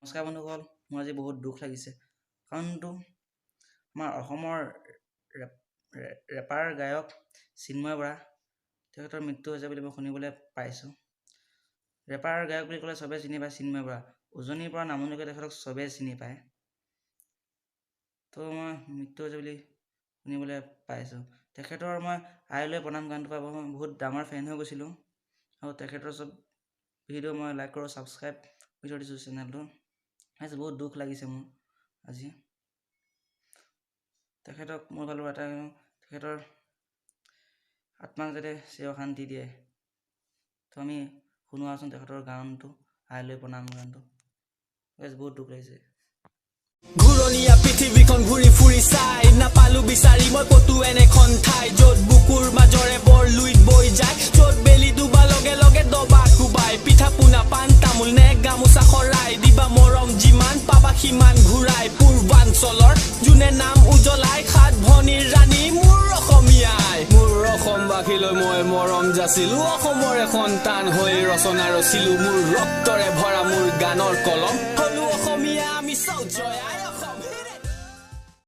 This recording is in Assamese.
নমস্কাৰ বন্ধুসকল, মোৰ আজি বহুত দুখ লাগিছে কাৰণটো আমাৰ অসমৰ ৰেপাৰ গায়ক চিন্ময় বৰা তেখেতৰ মৃত্যু হৈছে বুলি মই শুনিবলৈ পাইছোঁ। ৰেপাৰ গায়ক বুলি ক'লে চবেই চিনি পায় চিন্ময় বৰা, উজনিৰ পৰা নামনিলৈকে তেখেতক চবেই চিনি পায়। তো মই মৃত্যু হৈছে বুলি শুনিবলৈ পাইছোঁ। তেখেতৰ মই আইলৈ প্ৰণাম গানটো পাব মই বহুত ডাঙৰ ফেন হৈ গৈছিলোঁ আৰু তেখেতৰ চব ভিডিঅ' মই লাইক কৰোঁ, ছাবস্ক্ৰাইব কৰি থৈ দিছোঁ চেনেলটো। আজি বহুত দুখ লাগিছে মোৰ আজি। তেখেতক মোৰ ফালৰ এটা তেখেতৰ আত্মাক যাতে চিৰ শান্তি দিয়ে। তো আমি শুনোৱাচোন তেখেতৰ গানটো, আইলৈ প্ৰণাম গানটো। আজি বহুত দুখ লাগিছে। ঘূৰণীয়া পৃথিৱীখন ঘূৰি ফুৰি চাই নাপালো বিচাৰি মই ক'তো এনেখন ঠাই য'ত বুকুৰ মাজৰে বৰ লুইত বৈ যায়, য'ত বেলি ডুবা লগে লগে দবা কোবাই, পিঠা পোনা পাণ তামোল নে গামোচা শৰাই, দিবা মৰম যিমান পাবা সিমান ঘূৰাই। পূৰ্বাঞ্চলৰ যোনে নাম উজ্বলাই, সাত ভনীৰ ৰাণী মোৰ অসমীয়াই। মোৰ অসমবাসীলৈ মই মৰম যাচিলো, অসমৰে সন্তান হৈ ৰচনা ৰচিলো, মোৰ ৰক্তৰে ভৰা মোৰ গানৰ কলম, হলো অসমীয়া আমি চৌজয়া।